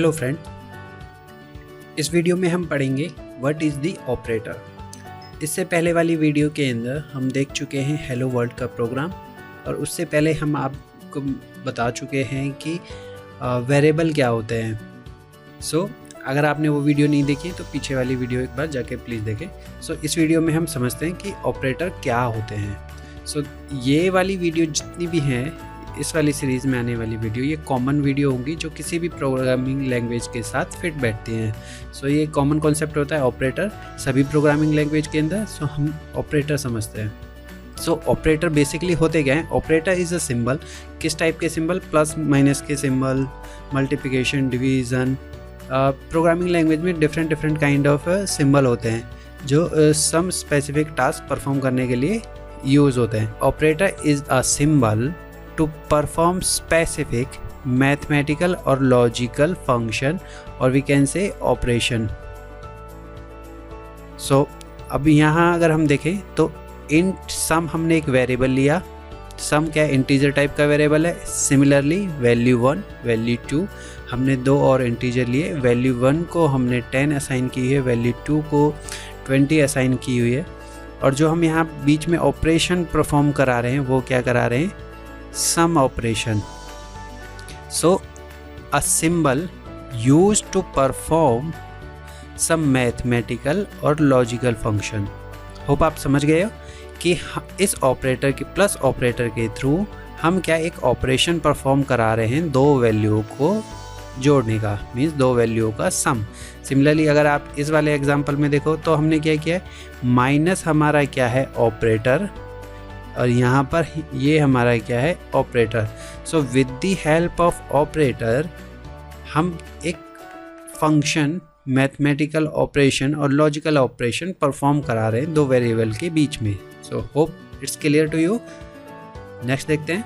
Hello friend, इस video में हम पढ़ेंगे व्हाट इज़ द ऑपरेटर। इससे पहले वाली वीडियो के अंदर हम देख चुके हैं हेलो वर्ल्ड का प्रोग्राम, और उससे पहले हम आपको बता चुके हैं कि वेरिएबल क्या होते हैं। अगर आपने वो वीडियो नहीं देखी तो पीछे वाली वीडियो एक बार जाके प्लीज़ देखें। इस वीडियो में हम समझते हैं कि ऑपरेटर क्या होते हैं। ये वाली वीडियो जितनी भी हैं, इस वाली सीरीज़ में आने वाली वीडियो, ये कॉमन वीडियो होंगी जो किसी भी प्रोग्रामिंग लैंग्वेज के साथ फिट बैठती हैं। ये कॉमन कॉन्सेप्ट होता है ऑपरेटर सभी प्रोग्रामिंग लैंग्वेज के अंदर। हम ऑपरेटर समझते हैं। ऑपरेटर बेसिकली होते क्या हैं? Operator is a symbol. किस टाइप के सिंबल? प्लस माइनस के symbol, multiplication, division. Programming language में डिफरेंट काइंड ऑफ सिंबल होते हैं जो सम स्पेसिफिक टास्क परफॉर्म करने के लिए यूज़ होते हैं। Operator is a symbol to perform specific mathematical or logical function, or we can say operation. अब यहाँ अगर हम देखें तो int sum हमने एक वेरिएबल लिया। sum क्या है? इंटीजर टाइप का वेरिएबल है। सिमिलरली वैल्यू 1, वैल्यू 2 हमने दो और इंटीजर लिए। वैल्यू 1 को हमने 10 असाइन की है, वैल्यू 2 को 20 असाइन की हुई है। और जो हम यहाँ बीच में ऑपरेशन परफॉर्म करा रहे हैं वो क्या करा रहे हैं? sum operation. A symbol used to perform some mathematical or logical function. Hope आप समझ गए हो कि इस ऑपरेटर के प्लस ऑपरेटर के थ्रू हम क्या एक ऑपरेशन परफॉर्म करा रहे हैं, दो वैल्यू को जोड़ने का, मीन्स दो वैल्यू का सम। सिमिलरली अगर आप इस वाले एग्जांपल में देखो तो हमने क्या किया है, माइनस हमारा क्या है? ऑपरेटर, और यहाँ पर ये हमारा क्या है? Operator. With the help of operator हम एक फंक्शन, मैथमेटिकल ऑपरेशन और लॉजिकल ऑपरेशन परफॉर्म करा रहे हैं दो वेरिएबल के बीच में। Hope it's clear to you. Next देखते हैं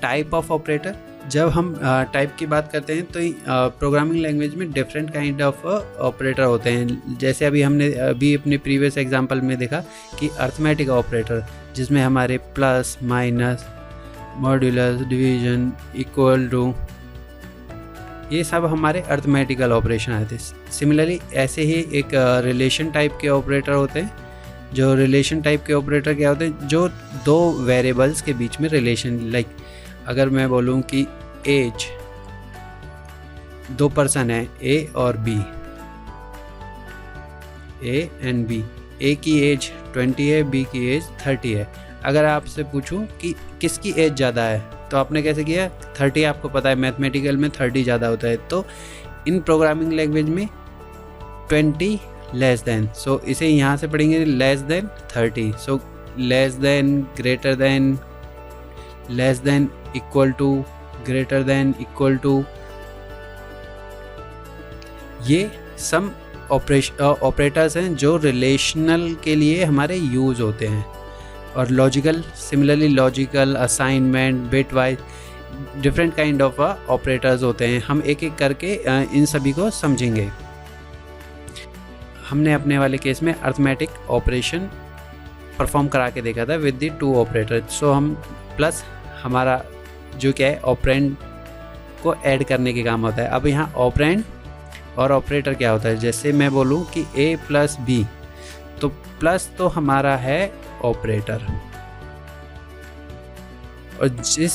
टाइप ऑफ ऑपरेटर। जब हम टाइप की बात करते हैं तो प्रोग्रामिंग लैंग्वेज में डिफरेंट काइंड ऑफ ऑपरेटर होते हैं। जैसे हमने अपने प्रीवियस एग्जांपल में देखा कि अर्थमेटिक ऑपरेटर, जिसमें हमारे plus, minus, modulus, division, equal to, ये सब हमारे अर्थमेटिकल ऑपरेशन आए थे। सिमिलरली ऐसे ही एक रिलेशन टाइप के ऑपरेटर होते हैं। जो रिलेशन टाइप के ऑपरेटर क्या होते हैं? जो दो वेरिएबल्स के बीच में रिलेशन, लाइक अगर मैं बोलूं कि एज, दो पर्सन है ए और बी, ए एंड बी, ए की एज 20 है, बी की एज 30 है। अगर आपसे पूछूं कि किसकी एज ज़्यादा है तो आपने कैसे किया? 30 आपको पता है, मैथमेटिकल में 30 ज़्यादा होता है। तो इन प्रोग्रामिंग लैंग्वेज में 20 लेस देन, इसे यहाँ से पढ़ेंगे less than 30। Less than, greater than, less than, equal to, greater than, equal to. ये सम ऑपरेटर्स हैं जो रिलेशनल के लिए हमारे यूज़ होते हैं। और logical, similarly logical, assignment, bit wise, different kind of operators होते हैं। हम एक एक करके इन सभी को समझेंगे। हमने अपने वाले केस में अर्थमेटिक ऑपरेशन परफॉर्म करा के देखा था विद द टू ऑपरेटर। हम प्लस हमारा जो क्या है, ऑपरेंड को ऐड करने के काम होता है। अब यहाँ ऑपरेंड और ऑपरेटर क्या होता है? जैसे मैं बोलूँ कि a प्लस बी, तो प्लस तो हमारा है ऑपरेटर, और जिस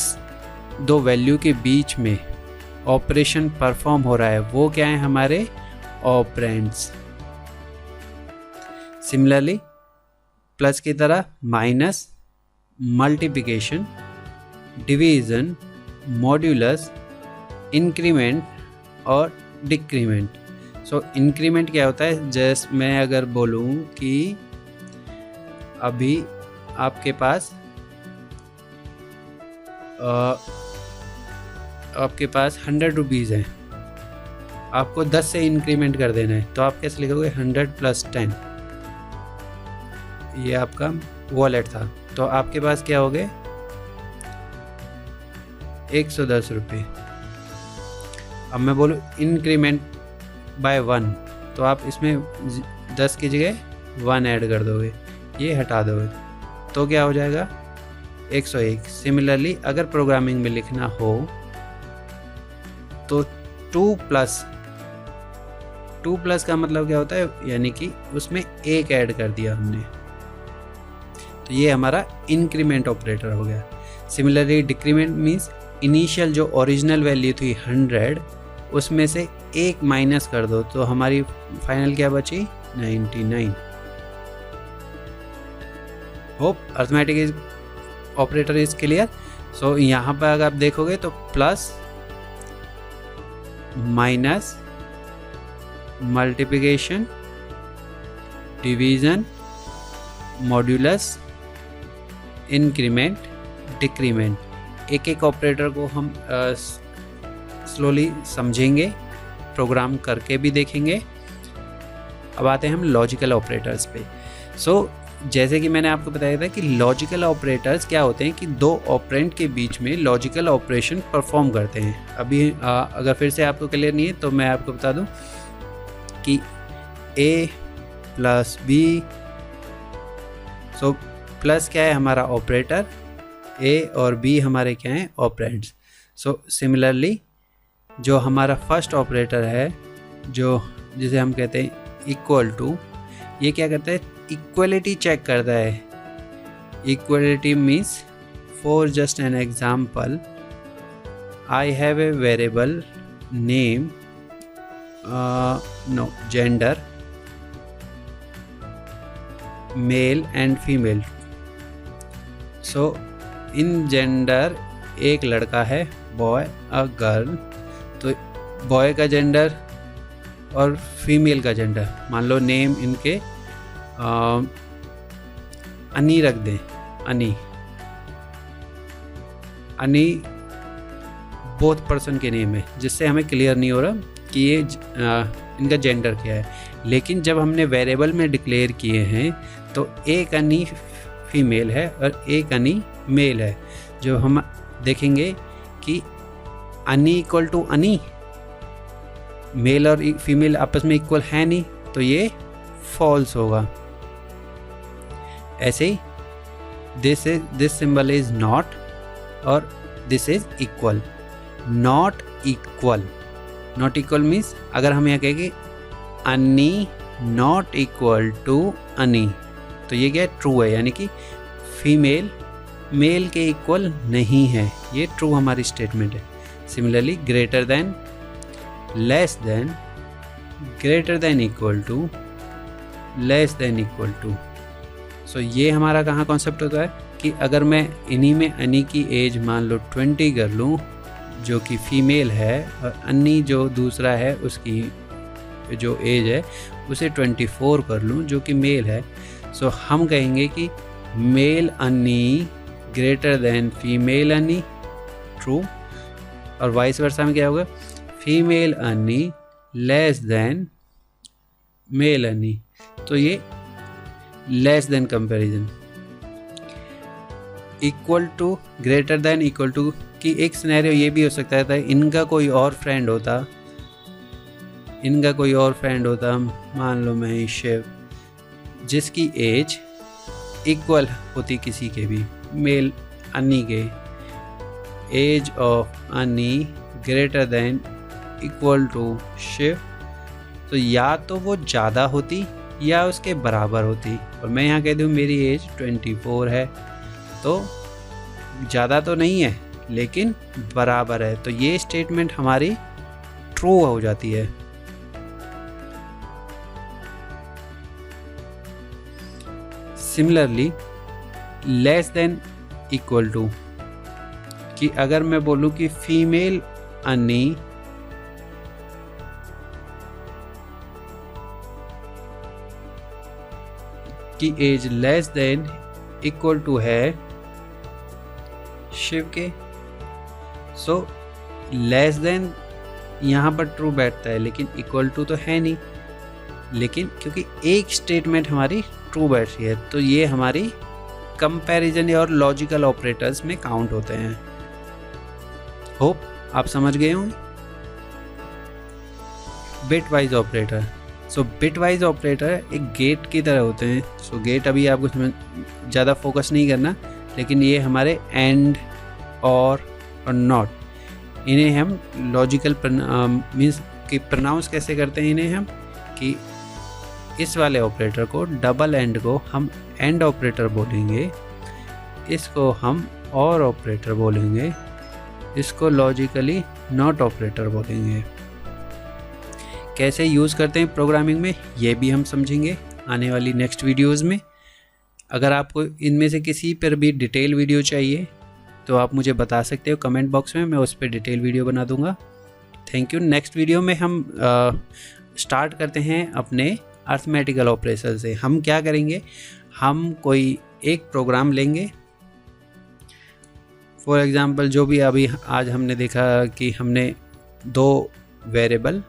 दो वैल्यू के बीच में ऑपरेशन परफॉर्म हो रहा है वो क्या है? हमारे ऑपरेंड्स। सिमिलरली प्लस की तरह minus, multiplication, division, modulus, increment और डिक्रीमेंट। इंक्रीमेंट क्या होता है? जैसे मैं अगर बोलूँ कि अभी आपके पास 100 रुपीज़ हैं, आपको 10 से इंक्रीमेंट कर देना है, तो आप कैसे लिखोगे? 100 + 10। ये आपका वॉलेट था, तो आपके पास क्या हो गए? 110 रुपये। अब मैं बोलूँ इंक्रीमेंट बाय 1, तो आप इसमें 10 की जगह 1 ऐड कर दोगे, ये हटा दोगे, तो क्या हो जाएगा? 101। सिमिलरली अगर प्रोग्रामिंग में लिखना हो तो 2 प्लस का मतलब क्या होता है, यानी कि उसमें 1 ऐड कर दिया हमने, तो ये हमारा इंक्रीमेंट ऑपरेटर हो गया। सिमिलरली डिक्रीमेंट मीन्स इनिशियल जो ओरिजिनल वैल्यू थी 100, उसमें से 1 माइनस कर दो, तो हमारी फाइनल क्या बची, 99। Hope arithmetic operator is clear. So यहाँ पर अगर आप देखोगे तो plus minus multiplication division modulus increment decrement, एक एक ऑपरेटर को हम स्लोली समझेंगे, प्रोग्राम करके भी देखेंगे। अब आते हैं हम लॉजिकल ऑपरेटर्स पे। सो जैसे कि मैंने आपको बताया था कि लॉजिकल ऑपरेटर्स क्या होते हैं कि 2 ऑपरेंड के बीच में लॉजिकल ऑपरेशन परफॉर्म करते हैं। अभी अगर फिर से आपको क्लियर नहीं है तो मैं आपको बता दूं कि a plus b, so plus क्या है हमारा ऑपरेटर, a और b हमारे क्या हैं ऑपरेंड्स। सो सिमिलरली जो हमारा फर्स्ट ऑपरेटर है, जो जिसे हम कहते हैं इक्वल टू, ये क्या करता है, इक्वलिटी चेक करता है। Equality means for just an example, I have a variable name no gender male and female. So in gender एक लड़का है, बॉय अ गर्ल, तो बॉय का जेंडर और फीमेल का जेंडर, मान लो नेम इनके अनी रख दें, अनी बोथ पर्सन के नेम है, जिससे हमें क्लियर नहीं हो रहा कि ये इनका जेंडर क्या है। लेकिन जब हमने वेरिएबल में डिक्लेयर किए हैं तो एक अनी फीमेल है और एक अनी मेल है। जो हम देखेंगे कि अनी इक्वल टू अनी, मेल और फीमेल आपस में इक्वल है नहीं, तो ये फॉल्स होगा। ऐसे ही दिस सिंबल इज नॉट और this is equal. Not equal means अगर हम यहाँ कहेंगे अनी नॉट इक्वल टू अनी, तो ये क्या है, ट्रू है, यानी कि फीमेल मेल के इक्वल नहीं है, ये ट्रू हमारी स्टेटमेंट है। Similarly greater than, less than, greater than equal to, less than equal to. So ये हमारा कहाँ कॉन्सेप्ट होता है कि अगर मैं इन्हीं में अनी की एज मान लो 20 कर लूँ जो कि फीमेल है, और अन्नी जो दूसरा है उसकी जो एज है उसे 24 कर लूँ जो कि मेल है, सो हम कहेंगे कि मेल अन्नी ग्रेटर देन फीमेल अन्नी, ट्रू। और वाइस वर्सा में क्या होगा, फीमेल अन्नी लेस देन मेल अन्नी, तो ये less than comparison. Equal to, greater than, equal to की एक सिनेरियो ये भी हो सकता है इनका कोई और फ्रेंड होता, मान लो मैं शिव, जिसकी एज इक्वल होती किसी के भी मेल अन्नी के, age of Annie greater than equal to Shiv, तो या तो वो ज़्यादा होती या उसके बराबर होती। और मैं यहाँ कह दूँ मेरी एज 24 है, तो ज़्यादा तो नहीं है लेकिन बराबर है, तो ये स्टेटमेंट हमारी ट्रू हो जाती है। Similarly less than equal to, कि अगर मैं बोलूँ कि फीमेल अन्नी की age less than equal to है शिव के, सो लेस देन यहाँ पर ट्रू बैठता है लेकिन इक्वल टू तो है नहीं, लेकिन क्योंकि एक स्टेटमेंट हमारी ट्रू बैठ रही है तो ये हमारी कंपैरिजन और लॉजिकल ऑपरेटर्स में काउंट होते हैं। होप आप समझ गए होंगे। बिट वाइज ऑपरेटर, सो बिट वाइज ऑपरेटर एक गेट की तरह होते हैं। सो गेट अभी आपको ज़्यादा फोकस नहीं करना, लेकिन ये हमारे एंड और नॉट, इन्हें हम लॉजिकल मीन्स कि प्रोनाउंस कैसे करते हैं इन्हें हम, कि इस वाले ऑपरेटर को, डबल एंड को हम एंड ऑपरेटर बोलेंगे, इसको हम और ऑपरेटर बोलेंगे, इसको लॉजिकली नॉट ऑपरेटर बोलेंगे। कैसे यूज़ करते हैं प्रोग्रामिंग में ये भी हम समझेंगे आने वाली नेक्स्ट वीडियोस में। अगर आपको इनमें से किसी पर भी डिटेल वीडियो चाहिए तो आप मुझे बता सकते हो कमेंट बॉक्स में, मैं उस पर डिटेल वीडियो बना दूंगा। Thank you. नेक्स्ट वीडियो में हम स्टार्ट करते हैं अपने अर्थमेटिकल ऑपरेशन से। हम क्या करेंगे, हम कोई एक प्रोग्राम लेंगे, फॉर एग्ज़ाम्पल जो भी अभी आज हमने देखा कि हमने 2 वेरिएबल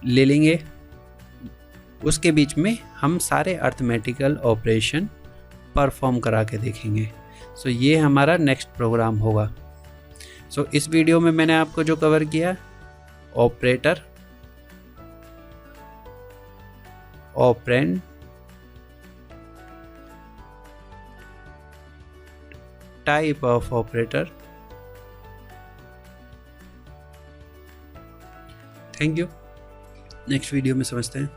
ले लेंगे, उसके बीच में हम सारे अर्थमेटिकल ऑपरेशन परफॉर्म करा के देखेंगे। सो ये हमारा नेक्स्ट प्रोग्राम होगा। सो इस वीडियो में मैंने आपको जो कवर किया, operator, operand, type of operator. Thank you. Next video में समझते हैं।